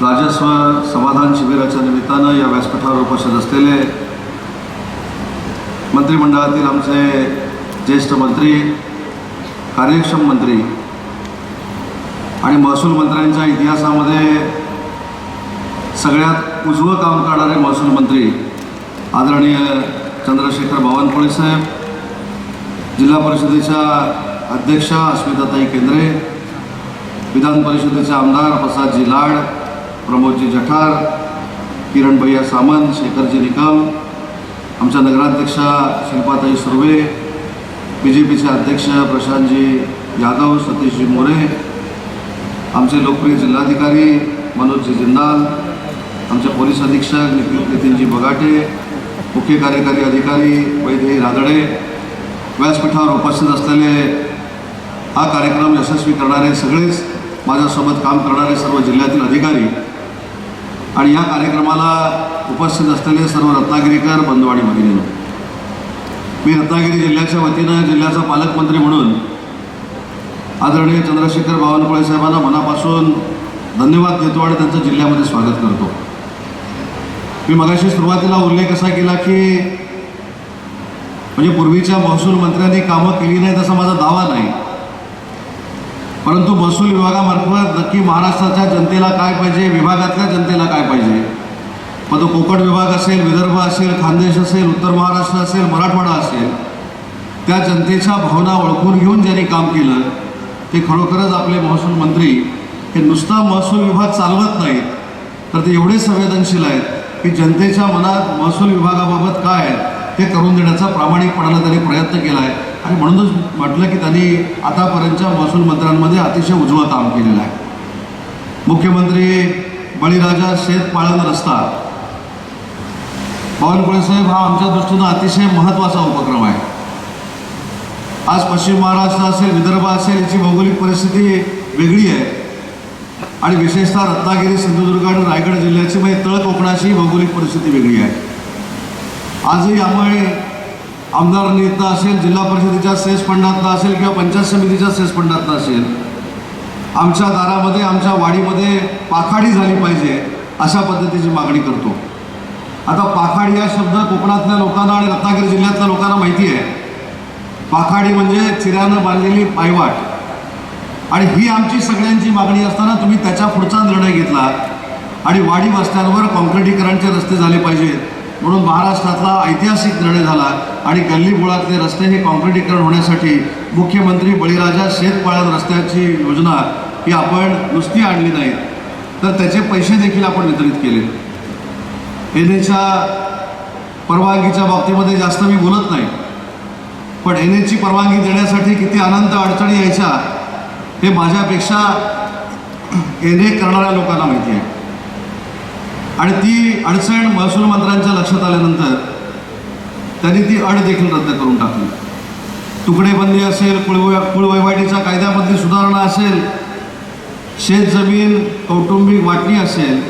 राजस्व समाधान शिबिराच्या निमित्तानं या व्यासपीठावर उपस्थित असलेले मंत्रिमंडळातील आमचे ज्येष्ठ मंत्री, कार्यक्षम मंत्री आणि महसूल मंत्र्यांच्या इतिहासामध्ये सगळ्यात उजवं काम करणारे महसूल मंत्री आदरणीय चंद्रशेखर बावनकुळे साहेब, जिल्हा परिषदेच्या अध्यक्षा अस्मिताताई केंद्रे, विधान परिषदेचे आमदार प्रसादजी लाड, प्रमोदजी जठार, किरण भैया सामंत, शेखरजी निकम, आमच्या नगराध्यक्षा शिल्पाताई सुर्वे, BJPचे अध्यक्ष प्रशांतजी यादव, सतीशजी मोरे, आमचे लोकप्रिय जिल्हाधिकारी मनोजजी जिंदाल, आमचे पोलीस अधीक्षक नितीनजी बगाटे, मुख्य कार्यकारी अधिकारी वैदेही रादडे, व्यासपीठावर उपस्थित असलेले हा कार्यक्रम यशस्वी करणारे सगळेच माझ्यासोबत काम करणारे सर्व जिल्ह्यातील अधिकारी आणि या कार्यक्रमाला उपस्थित असलेले सर्व रत्नागिरीकर बंधू आणि भगिनींनो, मी रत्नागिरी जिल्ह्याच्या वतीनं जिल्ह्याचा पालकमंत्री म्हणून आदरणीय चंद्रशेखर बावनकुळे साहेबांना मनापासून धन्यवाद देतो आणि त्यांचं जिल्ह्यामध्ये स्वागत करतो. मी मगाशी सुरुवातीला उल्लेख असा केला की म्हणजे पूर्वीच्या महसूल मंत्र्यांनी कामं केली नाहीत असा माझा दावा नाही, परंतु महसूल विभागामार्फत नक्की महाराष्ट्राच्या जनतेला काय पाहिजे, विभागातल्या जनतेला काय पाहिजे, मग तो कोकण विभाग असेल, विदर्भ असेल, खानदेश असेल, उत्तर महाराष्ट्र असेल, मराठवाडा असेल, त्या जनतेच्या भावना ओळखून घेऊन ज्यांनी काम केलं ते खरोखरच आपले महसूल मंत्री हे नुसता महसूल विभाग चालवत नाहीत, तर ते एवढे संवेदनशील आहेत की जनतेच्या मनात महसूल विभागाबाबत काय आहे ते करून देण्याचा प्रामाणिकपणाने त्यांनी प्रयत्न केला आहे आणि म्हणूनच म्हटलं की त्यांनी आतापर्यंतच्या महसूल मंत्र्यांमध्ये अतिशय उजवं काम केलेलं आहे. मुख्यमंत्री बळीराजा शेतपाळण रस्ता, बावनकुळे साहेब, हा आमच्या दृष्टीनं अतिशय महत्त्वाचा उपक्रम आहे. आज पश्चिम महाराष्ट्र असेल, विदर्भ असेल, याची भौगोलिक परिस्थिती वेगळी आहे आणि विशेषतः रत्नागिरी, सिंधुदुर्ग आणि रायगड जिल्ह्याची म्हणजे तळ कोकणाची भौगोलिक परिस्थिती वेगळी आहे. आजही आम्ही आमदार नेता असेल, जिल्हा परिषदेच्या सेस फंडातनं असेल किंवा पंचायत समितीच्या सेस फंडातनं असेल, आमच्या दारामध्ये, आमच्या वाडीमध्ये पाखाडी झाली पाहिजे अशा पद्धतीची मागणी करतो. आता पाखाडी हा शब्द कोकणातल्या लोकांना आणि रत्नागिरी जिल्ह्यातल्या लोकांना माहिती आहे. पाखाडी म्हणजे चिऱ्यानं बांधलेली पायवाट आणि ही आमची सगळ्यांची मागणी असताना तुम्ही त्याच्या पुढचा निर्णय घेतला आणि वाडी वस्त्यांवर काँक्रिटीकरणचे रस्ते झाले पाहिजेत म्हणून महाराष्ट्रातला ऐतिहासिक निर्णय झाला आणि गल्लीबोळातले रस्ते हे काँक्रिटीकरण होण्यासाठी मुख्यमंत्री बळीराजा शेतपाळण रस्त्याची योजना ही आपण नुसती आणली नाही तर त्याचे पैसे देखील आपण वितरित केले. NHच्या परवानगीच्या बाबतीमध्ये जास्त मी बोलत नाही, पण NHची परवानगी देण्यासाठी किती अनंत अडचणी यायच्या हे माझ्यापेक्षा NH करणाऱ्या लोकांना माहिती आहे आणि ती अडचण महसूल मंत्र्यांच्या लक्षात आल्यानंतर त्यांनी ती अट देखील रद्द करून टाकली. तुकडेबंदी असेल, कुळवैवाटीच्या कायद्यामधली सुधारणा असेल, शेतजमीन कौटुंबिक वाटणी असेल,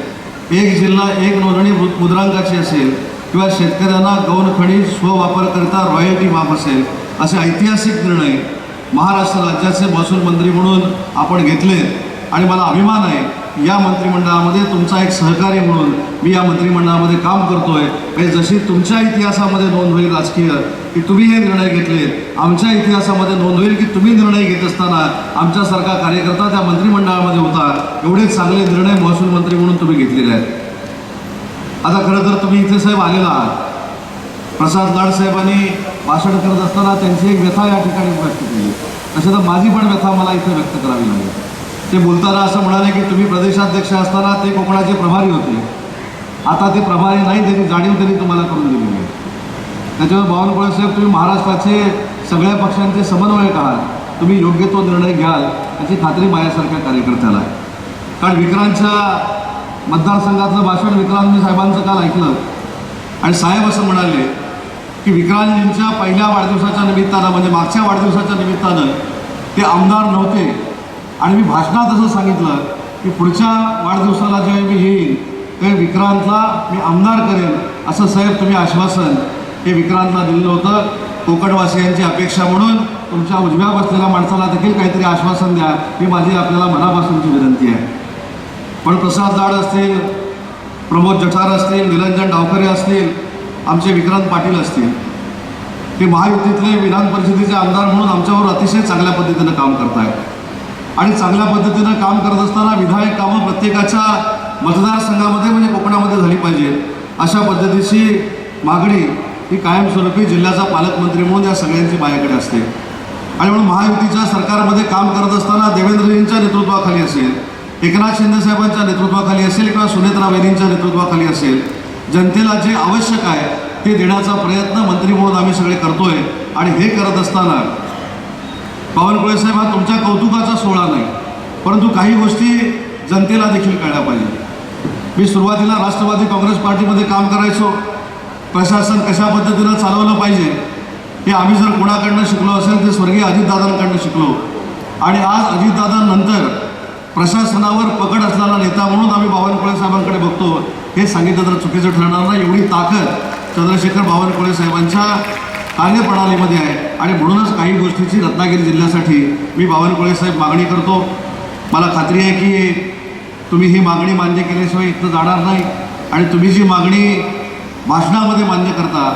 एक जिल्हा एक नोंदणी मुद्रांकाची असेल किंवा शेतकऱ्यांना गौण खनिज स्ववापरकरिता रॉयल्टी माफ असेल, असे ऐतिहासिक निर्णय महाराष्ट्र राज्याचे महसूल मंत्री म्हणून आपण घेतले आणि मला अभिमान आहे या मंत्रिमंडळामध्ये तुमचा एक सहकारी म्हणून मी या मंत्रिमंडळामध्ये काम करतोय. म्हणजे जशी तुमच्या इतिहासामध्ये नोंद होईल राजकीय की तुम्ही हे निर्णय घेतले, आमच्या इतिहासामध्ये नोंद होईल की तुम्ही निर्णय घेत असताना आमच्यासारखा कार्यकर्ता त्या मंत्रिमंडळामध्ये होता. एवढे चांगले निर्णय महसूल मंत्री म्हणून तुम्ही घेतलेले आहेत. आता खरं तर तुम्ही इथे साहेब आलेला आहात. प्रसाद लाड साहेबांनी भाषण करत असताना त्यांची एक व्यथा या ठिकाणी व्यक्त केली, तसं तर माझी पण व्यथा मला इथे व्यक्त करावी लागेल. ते बोलताना असं म्हणाले की तुम्ही प्रदेशाध्यक्ष असताना ते कोकणाचे प्रभारी होते, आता ते प्रभारी नाही, त्याची जाणीव त्यांनी तुम्हाला करून दिलेली आहे. त्याच्यावर बावनकुळे साहेब, तुम्ही महाराष्ट्राचे सगळ्या पक्षांचे समन्वयक आहात, तुम्ही योग्य तो निर्णय घ्याल याची खात्री माझ्यासारख्या कार्यकर्त्याला आहे. कारण विक्रांतच्या मतदारसंघातलं भाषण विक्रांत साहेबांचं काल ऐकलं आणि साहेब असं म्हणाले की विक्रांतजींच्या पहिल्या वाढदिवसाच्या निमित्तानं म्हणजे मागच्या वाढदिवसाच्या निमित्तानं ते आमदार नव्हते आणि मी भाषणात असं सांगितलं की पुढच्या वाढदिवसाला जेव्हा मी येईन तेव्हा विक्रांतला मी आमदार करेन असं साहेब तुम्ही आश्वासन हे विक्रांतला दिलेलं होतं. कोकणवासियांची अपेक्षा म्हणून तुमच्या उजव्या बसलेल्या माणसाला देखील काहीतरी आश्वासन द्या, ही माझी आपल्याला मनापासूनची विनंती आहे. पण प्रसाद लाड असतील, प्रमोद जठार असतील, निरंजन डावखरे असतील, आमचे विक्रांत पाटील असतील, हे महायुतीतले विधान परिषदेचे आमदार म्हणून आमच्यावर अतिशय चांगल्या पद्धतीनं काम करत आहेत आणि चांगल्या पद्धतीनं काम करत असताना विधायक कामं प्रत्येकाच्या मतदारसंघामध्ये म्हणजे कोकणामध्ये झाली पाहिजे अशा पद्धतीची मागणी ही कायमस्वरूपी जिल्ह्याचा पालकमंत्री म्हणून या सगळ्यांची माझ्याकडे असते. आणि म्हणून महायुतीच्या सरकारमध्ये काम करत असताना देवेंद्रजींच्या नेतृत्वाखाली असेल, एकनाथ शिंदे साहेबांच्या नेतृत्वाखाली असेल किंवा सुनेत्रा वहिनींच्या नेतृत्वाखाली असेल, जनतेला जे आवश्यक आहे ते देण्याचा प्रयत्न मंत्री म्हणून आम्ही सगळे करतोय. आणि हे करत असताना बावनकुळे साहेब, हा तुमच्या कौतुकाचा सोहळा नाही, परंतु काही गोष्टी जनतेला देखील कळल्या पाहिजे. मी सुरुवातीला राष्ट्रवादी काँग्रेस पार्टीमध्ये काम करायचो. प्रशासन कशा पद्धतीनं चालवलं पाहिजे हे आम्ही जर कोणाकडनं शिकलो असेल ते स्वर्गीय अजितदादांकडनं शिकलो. आणि आज अजितदादांनंतर प्रशासनावर पकड असलेला नेता म्हणून आम्ही बावनकुळे साहेबांकडे बघतो. हे सांगितलं तर चुकीचं ठरणार नाही. एवढी ताकद चंद्रशेखर बावनकुळे साहेबांच्या कार्यप्रणालीमध्ये आहे. आणि म्हणूनच काही गोष्टीची रत्नागिरी जिल्ह्यासाठी मी बावनकुळे साहेब मागणी करतो. मला खात्री आहे की तुम्ही ही मागणी मान्य केल्याशिवाय इथं जाणार नाही. आणि तुम्ही जी मागणी भाषणामध्ये मान्य करता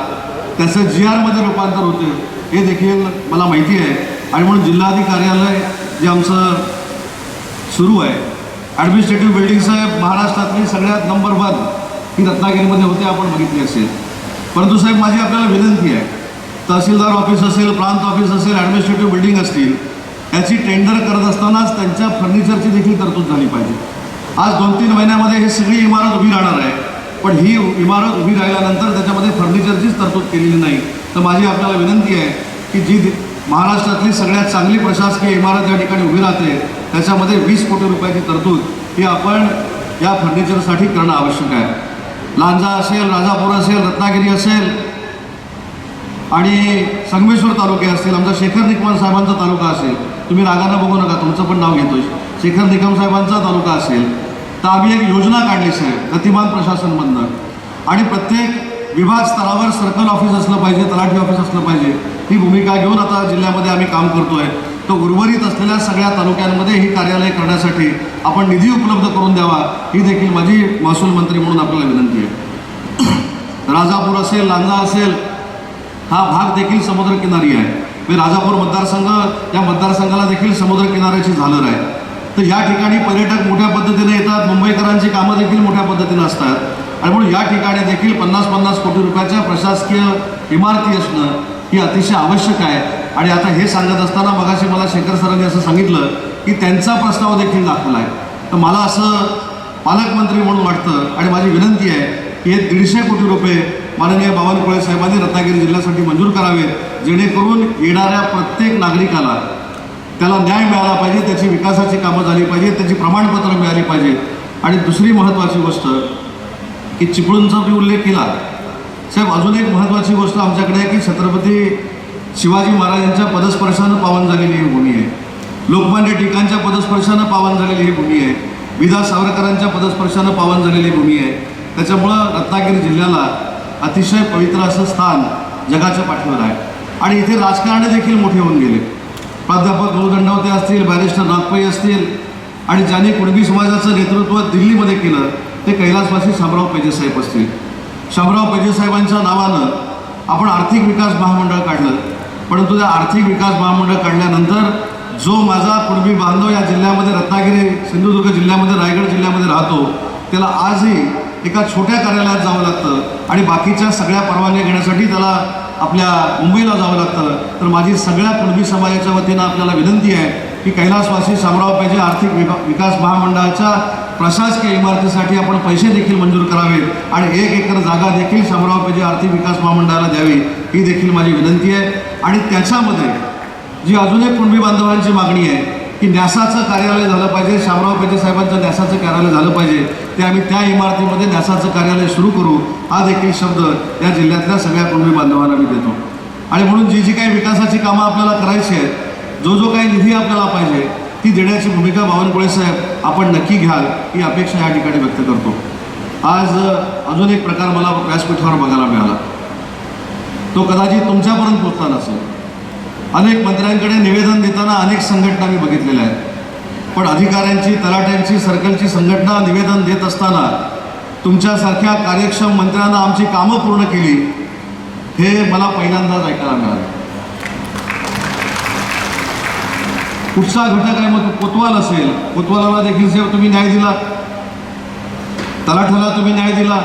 त्याचं GRमध्ये रूपांतर होतं हे देखील मला माहिती आहे. आणि म्हणून जिल्हाधिकारी कार्यालय जे आमचं सुरू आहे, ॲडमिनिस्ट्रेटिव्ह बिल्डिंग साहेब महाराष्ट्रातली सगळ्यात नंबर 1 ही रत्नागिरीमध्ये होते, आपण बघितली असेल. परंतु साहेब माझी आपल्याला विनंती आहे, तहसीलदार ऑफिस असेल, प्रांत ऑफिस असेल, ॲडमिनिस्ट्रेटिव्ह बिल्डिंग असतील, याची टेंडर करत असतानाच त्यांच्या फर्निचरची देखील तरतूद झाली पाहिजे. आज 2-3 महिन्यामध्ये ही सगळी इमारत उभी राहणार आहे, पण ही इमारत उभी राहिल्यानंतर त्याच्यामध्ये फर्निचरचीच तरतूद केलेली नाही. तर माझी आपल्याला विनंती आहे की जी महाराष्ट्रातली सगळ्यात चांगली प्रशासकीय इमारत या ठिकाणी उभी राहते त्याच्यामध्ये 20 कोटी रुपयाची तरतूद ही आपण या फर्निचरसाठी करणं आवश्यक आहे. लांजा असेल, राजापूर असेल, रत्नागिरी असेल आणि संगमेश्वर तालुके असतील, आमचा शेखर निकम साहेबांचा तालुका असेल, तुम्ही रागानं बघू नका, तुमचं पण नाव घेतोय, शेखर निकम साहेबांचा तालुका असेल, तर आम्ही एक योजना काढली साहेब गतिमान प्रशासनमधनं. आणि प्रत्येक विभाग स्तरावर सर्कल ऑफिस असलं पाहिजे, तलाठी ऑफिस असलं पाहिजे, ही भूमिका घेऊन आता जिल्ह्यामध्ये आम्ही काम करतोय. तर उर्वरित असलेल्या सगळ्या तालुक्यांमध्ये ही कार्यालय करण्यासाठी आपण निधी उपलब्ध करून द्यावा ही देखील माझी महसूल मंत्री म्हणून आपल्याला विनंती आहे. राजापूर असेल, लांजा असेल, हा भाग देखील समुद्रकिनारी आहे. मी राजापूर मतदारसंघ, या मतदारसंघाला देखील समुद्रकिनाऱ्याची झालर आहे. तर या ठिकाणी पर्यटक मोठ्या पद्धतीने येतात, मुंबईकरांची कामं देखील मोठ्या पद्धतीनं असतात. आणि म्हणून या ठिकाणी देखील 50-50 कोटी रुपयाच्या प्रशासकीय इमारती असणं ही अतिशय आवश्यक आहे. आणि आता हे सांगत असताना मगाशी मला शेखर सरांनी असं सांगितलं की त्यांचा प्रस्ताव देखील दाखवला आहे. तर मला असं पालकमंत्री म्हणून वाटतं आणि माझी विनंती आहे की हे 150 कोटी रुपये माननीय बावनकुळे साहेबांनी रत्नागिरी जिल्ह्यासाठी मंजूर करावेत, जेणेकरून येणाऱ्या प्रत्येक नागरिकाला त्याला न्याय मिळाला पाहिजे, त्याची विकासाची कामं झाली पाहिजे, त्याची प्रमाणपत्र मिळाली पाहिजे. आणि दुसरी महत्त्वाची गोष्ट की चिपळूणचा मी उल्लेख केला साहेब, अजून एक महत्त्वाची गोष्ट आमच्याकडे आहे की छत्रपती शिवाजी महाराजांच्या पदस्पर्शानं पावन झालेली ही भूमी आहे, लोकमान्य टिळकांच्या पदस्पर्शानं पावन झालेली ही भूमी आहे, विदा सावरकरांच्या पदस्पर्शानं पावन झालेली भूमी आहे. त्याच्यामुळं रत्नागिरी जिल्ह्याला अतिशय पवित्र असं स्थान जगाच्या पाठीवर आहे. आणि इथे राजकारणी देखील मोठे होऊन गेले. प्राध्यापक गौदंडवते असतील, बॅरिस्टर नागपै असतील, आणि ज्यांनी कुणबी समाजाचं नेतृत्व दिल्लीमध्ये केलं ते कैलासवासी शामराव पेजे साहेब असतील. शामराव पेजे साहेबांच्या नावानं आपण आर्थिक विकास महामंडळ काढलं, परंतु त्या आर्थिक विकास महामंडळ काढल्यानंतर जो माझा कुणबी बांधव या जिल्ह्यामध्ये, रत्नागिरी, सिंधुदुर्ग जिल्ह्यामध्ये, रायगड जिल्ह्यामध्ये राहतो, त्याला आजही एका छोट्या कार्यालयात जावं लागतं आणि बाकीच्या सगळ्या परवानग्या घेण्यासाठी त्याला आपल्या मुंबईला जावं लागतं. तर माझी सगळ्या कुणबी समाजाच्या वतीनं आपल्याला विनंती आहे की कैलासवासी शामराव पेजे आर्थिक विकास महामंडळाच्या प्रशासकीय इमारतीसाठी आपण पैसे देखील मंजूर करावेत आणि 1 एकर जागा देखील शामराव पेजे आर्थिक विकास महामंडळाला द्यावी ही देखील माझी विनंती आहे. आणि त्याच्यामध्ये जी अजून एक कुणबी बांधवांची मागणी आहे की न्यासाचं कार्यालय झालं पाहिजे, शामराव पेजे साहेबांचं न्यासाचं कार्यालय झालं पाहिजे, ते आम्ही त्या इमारतीमध्ये न्यासाचं कार्यालय सुरू करू, हा देखील शब्द या जिल्ह्यातल्या सगळ्या कुणबी बांधवांना मी देतो. आणि म्हणून जी काही विकासाची कामं आपल्याला करायची आहेत, जो काही निधी आपल्याला पाहिजे ती देण्याची भूमिका बावनकुळे साहेब आपण नक्की घ्याल ही अपेक्षा या ठिकाणी व्यक्त करतो. आज अजून एक प्रकार मला व्यासपीठावर बघायला मिळाला, तो कदाचित तुमच्यापर्यंत पोहोचला नसेल. अनेक मंत्र्यांकडे निवेदन देताना अनेक संघटना मी बघितलेल्या आहेत. पण अधिकाऱ्यांची, तलाट्यांची, सर्कलची संघटना निवेदन देत असताना तुमच्यासारख्या कार्यक्षम मंत्र्यांना आमची कामं पूर्ण केली, हे मला पहिल्यांदाच ऐकायला मिळालं. कुठचा घटक आहे, मग कोतवाल असेल, कोतवालाला देखील सेव तुम्ही न्याय दिला, तलाठ्याला तुम्ही न्याय दिला,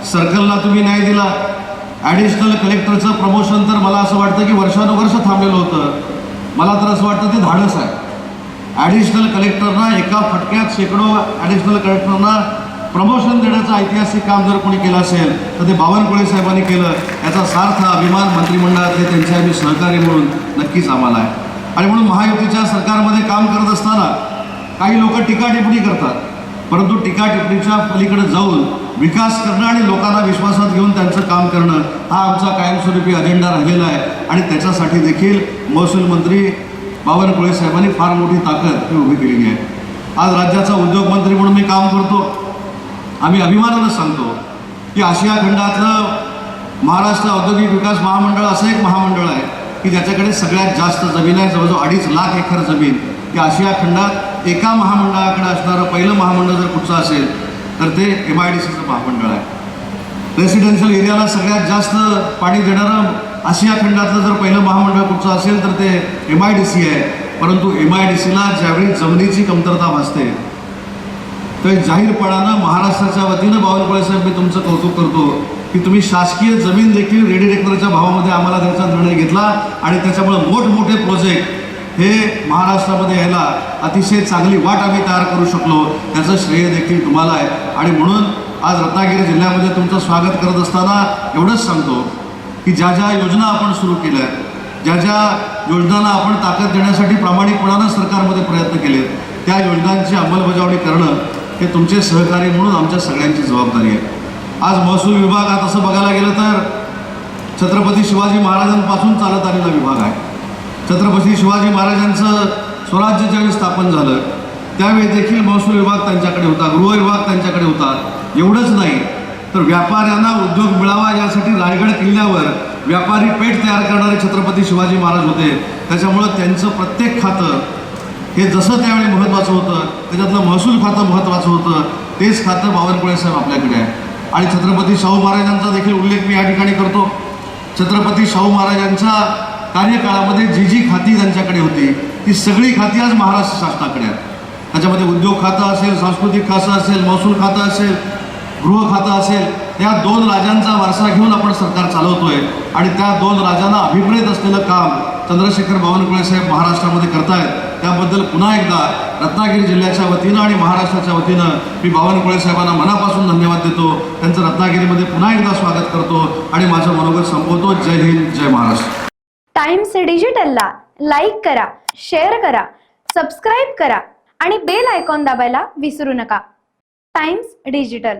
सर्कलला तुम्ही न्याय दिला. ॲडिशनल कलेक्टरचं प्रमोशन तर मला असं वाटतं की वर्षानुवर्ष थांबलेलं होतं. मला तर असं वाटतं ते धाडस आहे. ॲडिशनल कलेक्टरना एका फटक्यात शेकडो ॲडिशनल कलेक्टरना प्रमोशन देण्याचं ऐतिहासिक काम जर कोणी केलं असेल तर ते बावनकुळे साहेबांनी केलं. याचा सार्थ अभिमान मंत्रिमंडळातले त्यांचे आम्ही सहकारी म्हणून नक्कीच आम्हाला आहे. आणि म्हणून महायुतीच्या सरकारमध्ये काम करत असताना काही लोक टीका टिप्पणी करतात, परंतु टीका टिप्पणीच्या पलीकडे जाऊन विकास करणं आणि लोकांना विश्वासात घेऊन त्यांचं काम करणं हा आमचा कायमस्वरूपी अजेंडा राहिलेला आहे. आणि त्याच्यासाठी देखील महसूल मंत्री बावनकुळे साहेबांनी फार मोठी ताकद उभी केलेली आहे. आज राज्याचा उद्योगमंत्री म्हणून मी काम करतो. आम्ही अभिमानानं सांगतो की आशिया खंडातलं महाराष्ट्र औद्योगिक विकास महामंडळ असं एक महामंडळ आहे की ज्याच्याकडे सगळ्यात जास्त जमीन आहे, जवळजवळ 2.5 लाख एकर जमीन. की आशिया खंडात एका महामंडळाकडे असणारं पहिलं महामंडळ जर कुठचं असेल तर ते MIDCचं महामंडळ आहे. रेसिडेन्शियल एरियाला सगळ्यात जास्त पाणी देणारं आशिया खंडातलं जर पहिलं महामंडळ कुठचं असेल तर ते MIDC आहे. परंतु MIDCला ज्यावेळी जमिनीची कमतरता भासते तर जाहीरपणानं महाराष्ट्राच्या वतीनं बावनकुळे साहेब मी तुमचं कौतुक करतो की तुम्ही शासकीय जमीन देखील रेडी रेकनरच्या भावामध्ये आम्हाला द्यायचा निर्णय घेतला आणि त्याच्यामुळे मोठमोठे प्रोजेक्ट हे महाराष्ट्रामध्ये यायला अतिशय चांगली वाट आम्ही तयार करू शकलो. त्याचं श्रेय देखील तुम्हाला आहे. आणि म्हणून आज रत्नागिरी जिल्ह्यामध्ये तुमचं स्वागत करत असताना एवढंच सांगतो की ज्या ज्या योजना आपण सुरू केल्या, ज्या ज्या योजनांना आपण ताकद देण्यासाठी प्रामाणिकपणानं सरकारमध्ये प्रयत्न केलेत, त्या योजनांची अंमलबजावणी करणं हे तुमचे सहकारी म्हणून आमच्या सगळ्यांची जबाबदारी आहे. आज महसूल विभागात असं बघायला गेलं तर छत्रपती शिवाजी महाराजांपासून चालत आलेला विभाग आहे. छत्रपती शिवाजी महाराजांचं स्वराज्य ज्यावेळी स्थापन झालं त्यावेळी देखील महसूल विभाग त्यांच्याकडे होता, गृह विभाग त्यांच्याकडे होता. एवढंच नाही तर व्यापाऱ्यांना उद्योग मिळावा यासाठी रायगड किल्ल्यावर व्यापारी पेठ तयार करणारे छत्रपती शिवाजी महाराज होते. त्याच्यामुळं त्यांचं प्रत्येक खातं हे जसं त्यावेळी महत्त्वाचं होतं, त्याच्यातलं महसूल खातं महत्त्वाचं होतं, तेच खातं बावनकुळे साहेब आपल्याकडे आहे. आणि छत्रपती शाहू महाराजांचा देखील उल्लेख मी या ठिकाणी करतो. छत्रपती शाहू महाराजांच्या कार्यकाळामध्ये जी जी खाती त्यांच्याकडे होती ती सगळी खाती आज महाराष्ट्र शासनाकडे आहेत. त्याच्यामध्ये उद्योग खातं असेल, सांस्कृतिक खातं असेल, महसूल खातं असेल, गृह खातं असेल. या 2 राजांचा वारसा घेऊन आपण सरकार चालवतोय आणि त्या 2 राजांना अभिप्रेत असलेलं काम चंद्रशेखर बावनकुळे साहेब महाराष्ट्रामध्ये करतायत. त्याबद्दल पुन्हा एकदा रत्नागिरी जिल्ह्याच्या वतीनं आणि महाराष्ट्राच्या वतीनं मी बावनकुळे साहेबांना मनापासून धन्यवाद देतो. त्यांचं रत्नागिरीमध्ये पुन्हा एकदा स्वागत करतो आणि माझं मनोगत संपवतो. जय हिंद, जय महाराष्ट्र. टाइम्स डिजिटलला लाईक करा, शेअर करा, सबस्क्राईब करा आणि बेल आयकॉन दाबायला विसरू नका. Times digital.